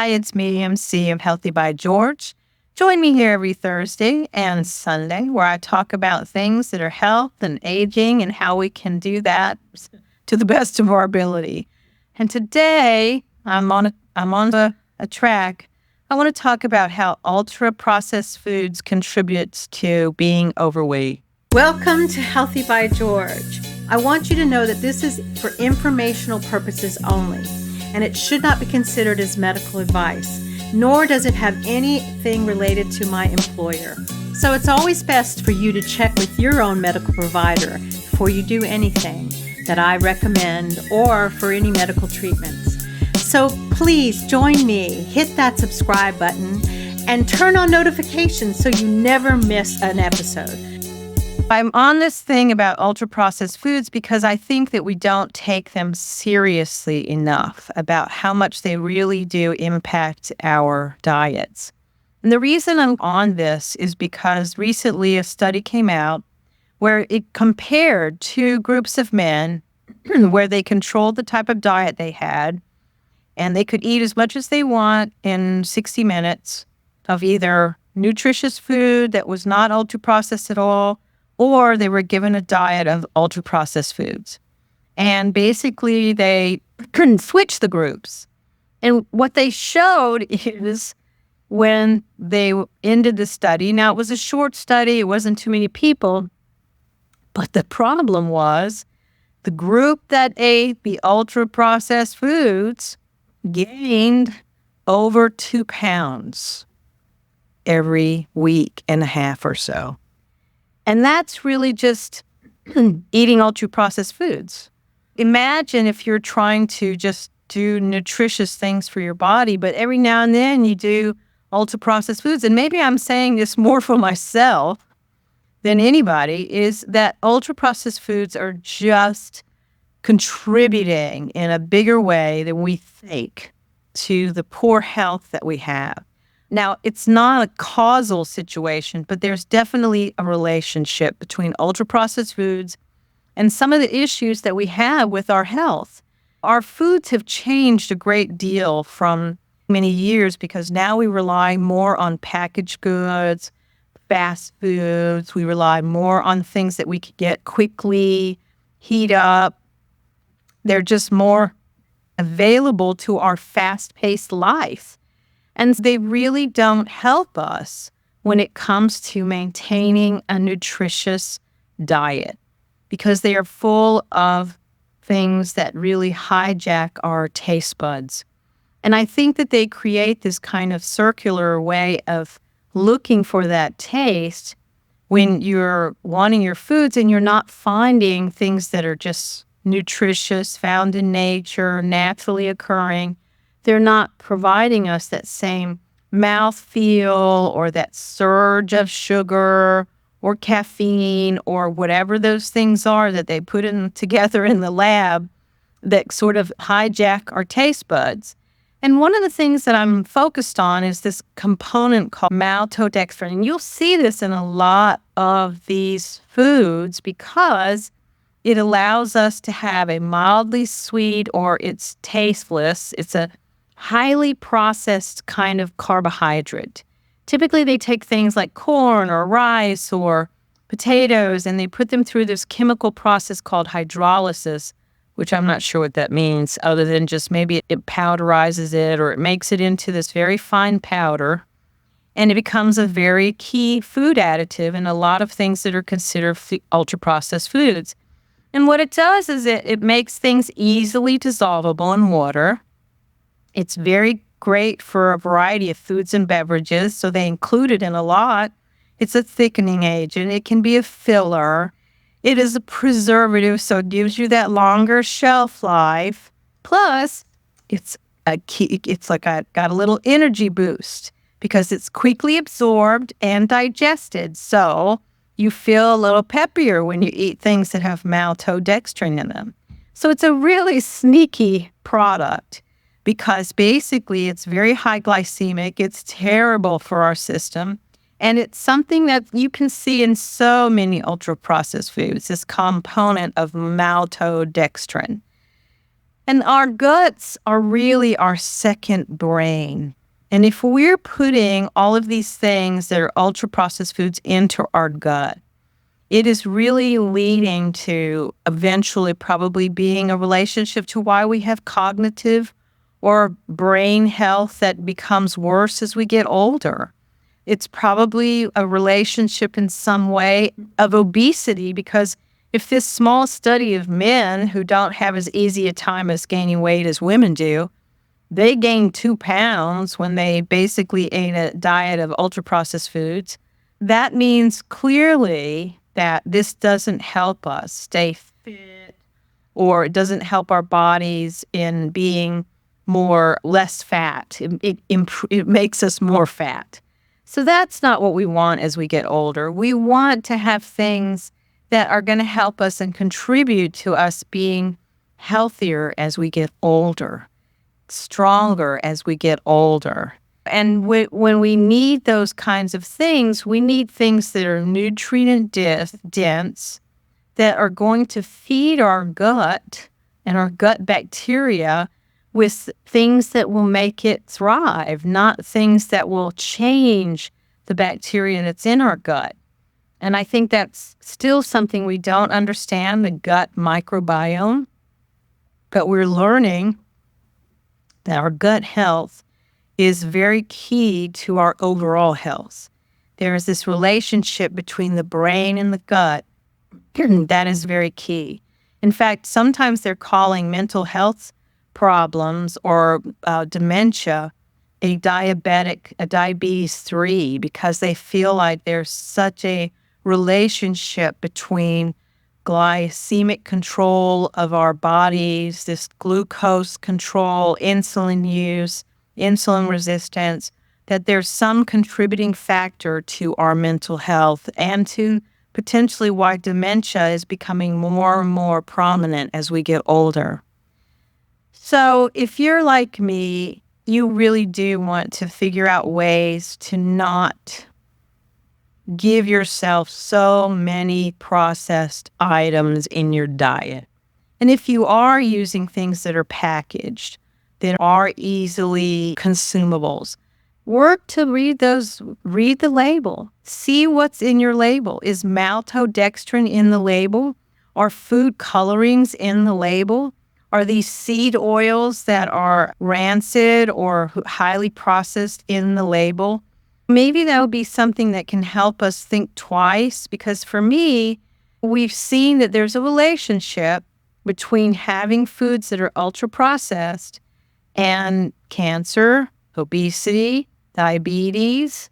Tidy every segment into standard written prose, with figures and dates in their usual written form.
Hi, it's me, MC of Healthy by George. Join me here every Thursday and Sunday where I talk about things that are health and aging and how we can do that to the best of our ability. And today I'm on a track. I want to talk about how ultra-processed foods contributes to being overweight. Welcome to Healthy by George. I want you to know that this is for informational purposes only, and it should not be considered as medical advice, nor does it have anything related to my employer. So it's always best for you to check with your own medical provider before you do anything that I recommend or for any medical treatments. So please join me, hit that subscribe button, and turn on notifications so you never miss an episode. I'm on this thing about ultra-processed foods because I think that we don't take them seriously enough about how much they really do impact our diets. And the reason I'm on this is because recently a study came out where it compared two groups of men where they controlled the type of diet they had, and they could eat as much as they want in 60 minutes of either nutritious food that was not ultra-processed at all, or they were given a diet of ultra-processed foods. And basically, they couldn't switch the groups. And what they showed is when they ended the study, now it was a short study, it wasn't too many people, but the problem was the group that ate the ultra-processed foods gained over 2 pounds every week and a half or so. And that's really just eating ultra-processed foods. Imagine if you're trying to just do nutritious things for your body, but every now and then you do ultra-processed foods. And maybe I'm saying this more for myself than anybody, is that ultra-processed foods are just contributing in a bigger way than we think to the poor health that we have. Now, it's not a causal situation, but there's definitely a relationship between ultra-processed foods and some of the issues that we have with our health. Our foods have changed a great deal from many years because now we rely more on packaged goods, fast foods. We rely more on things that we could get quickly, heat up. They're just more available to our fast-paced life. And they really don't help us when it comes to maintaining a nutritious diet because they are full of things that really hijack our taste buds. And I think that they create this kind of circular way of looking for that taste when you're wanting your foods and you're not finding things that are just nutritious, found in nature, naturally occurring. They're not providing us that same mouthfeel or that surge of sugar or caffeine or whatever those things are that they put in together in the lab that sort of hijack our taste buds. And one of the things that I'm focused on is this component called maltodextrin. And you'll see this in a lot of these foods because it allows us to have a mildly sweet, or it's tasteless. It's a highly processed kind of carbohydrate. Typically, they take things like corn or rice or potatoes, and they put them through this chemical process called hydrolysis, which I'm not sure what that means, other than just maybe it powderizes it or it makes it into this very fine powder, and it becomes a very key food additive in a lot of things that are considered ultra-processed foods. And what it does is it makes things easily dissolvable in water. It's very great for a variety of foods and beverages, so they include it in a lot. It's a thickening agent. It can be a filler. It is a preservative, so it gives you that longer shelf life. Plus, it's got a little energy boost because it's quickly absorbed and digested. So you feel a little peppier when you eat things that have maltodextrin in them. So it's a really sneaky product because basically it's very high glycemic. It's terrible for our system. And it's something that you can see in so many ultra-processed foods, this component of maltodextrin. And our guts are really our second brain. And if we're putting all of these things that are ultra processed foods into our gut, it is really leading to eventually probably being a relationship to why we have cognitive or brain health that becomes worse as we get older. It's probably a relationship in some way of obesity, because if this small study of men who don't have as easy a time as gaining weight as women do, they gained 2 pounds when they basically ate a diet of ultra processed foods. That means clearly that this doesn't help us stay fit, or it doesn't help our bodies in being less fat. It makes us more fat. So that's not what we want as we get older. We want to have things that are going to help us and contribute to us being healthier as we get older, stronger as we get older. And when we need those kinds of things, we need things that are nutrient dense, that are going to feed our gut and our gut bacteria with things that will make it thrive, not things that will change the bacteria that's in our gut. And I think that's still something we don't understand, the gut microbiome. But we're learning that our gut health is very key to our overall health. There is this relationship between the brain and the gut that is very key. In fact, sometimes they're calling mental health problems or dementia a diabetes 3, because they feel like there's such a relationship between glycemic control of our bodies, this glucose control, insulin use, insulin resistance, that there's some contributing factor to our mental health and to potentially why dementia is becoming more and more prominent as we get older. So if you're like me, you really do want to figure out ways to not give yourself so many processed items in your diet. And if you are using things that are packaged, that are easily consumables, work to read the label. See what's in your label. Is maltodextrin in the label? Are food colorings in the label? Are these seed oils that are rancid or highly processed in the label? Maybe that would be something that can help us think twice, because for me, we've seen that there's a relationship between having foods that are ultra processed and cancer, obesity, diabetes.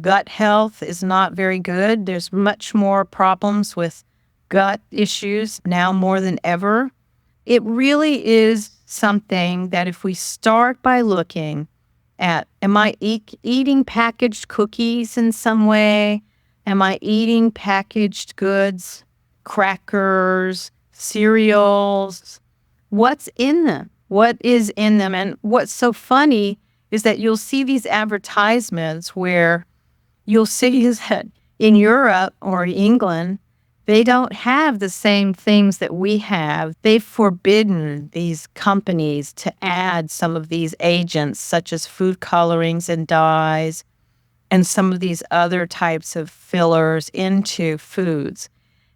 Gut health is not very good. There's much more problems with gut issues now more than ever. It really is something that if we start by looking at, am I eating packaged cookies in some way? Am I eating packaged goods, crackers, cereals? What's in them? What is in them? And what's so funny is that you'll see these advertisements where you'll see that in Europe or England, they don't have the same things that we have. They've forbidden these companies to add some of these agents, such as food colorings and dyes, and some of these other types of fillers into foods.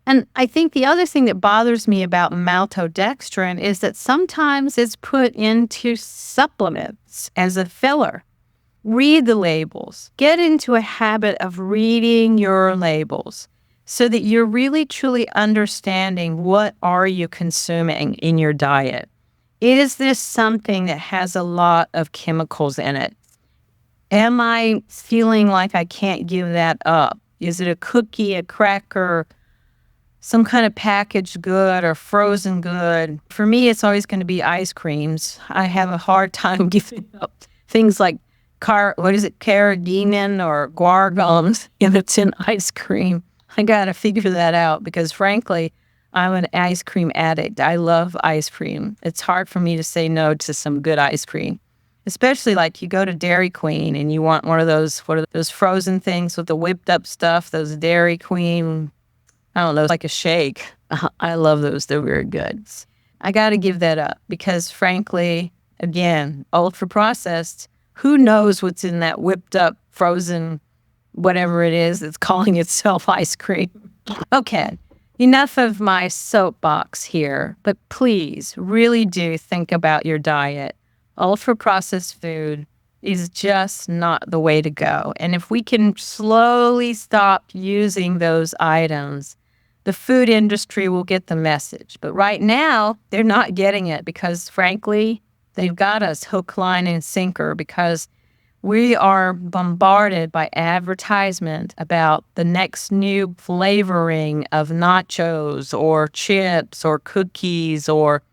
And I think the other thing that bothers me about maltodextrin is that sometimes it's put into supplements as a filler. Read the labels. Get into a habit of reading your labels so that you're really truly understanding what are you consuming in your diet. Is this something that has a lot of chemicals in it? Am I feeling like I can't give that up? Is it a cookie, a cracker, some kind of packaged good or frozen good? For me, it's always going to be ice creams. I have a hard time giving up things like carrageenan or guar gums if it's in ice cream. I got to figure that out because, frankly, I'm an ice cream addict. I love ice cream. It's hard for me to say no to some good ice cream, especially like you go to Dairy Queen and you want one of those frozen things with the whipped up stuff, those Dairy Queen, I don't know, like a shake. I love those. They're very good. I got to give that up because, frankly, again, ultra processed, who knows what's in that whipped up, frozen, whatever it is that's calling itself ice cream. Okay, enough of my soapbox here, but please really do think about your diet. Ultra processed food is just not the way to go. And if we can slowly stop using those items, the food industry will get the message. But right now, they're not getting it because, frankly, they've got us hook, line, and sinker because we are bombarded by advertisement about the next new flavoring of nachos or chips or cookies or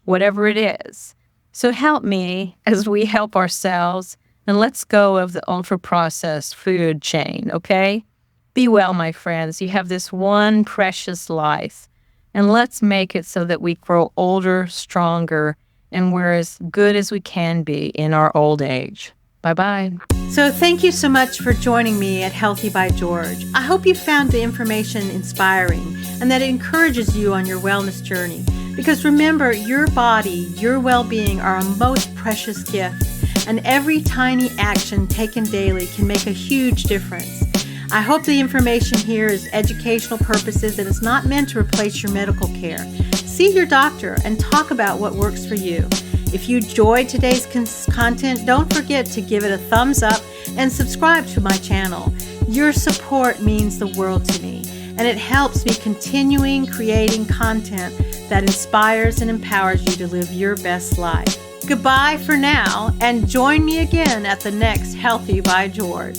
whatever it is. So help me as we help ourselves, and let's go of the ultra-processed food chain, okay? Be well, my friends. You have this one precious life, and let's make it so that we grow older, stronger, and we're as good as we can be in our old age. Bye-bye. So thank you so much for joining me at Healthy by George. I hope you found the information inspiring and that it encourages you on your wellness journey. Because remember, your body, your well-being are a most precious gift, and every tiny action taken daily can make a huge difference. I hope the information here is educational purposes and is not meant to replace your medical care. See your doctor and talk about what works for you. If you enjoyed today's content, don't forget to give it a thumbs up and subscribe to my channel. Your support means the world to me, and it helps me continuing creating content that inspires and empowers you to live your best life. Goodbye for now, and join me again at the next Healthy by George.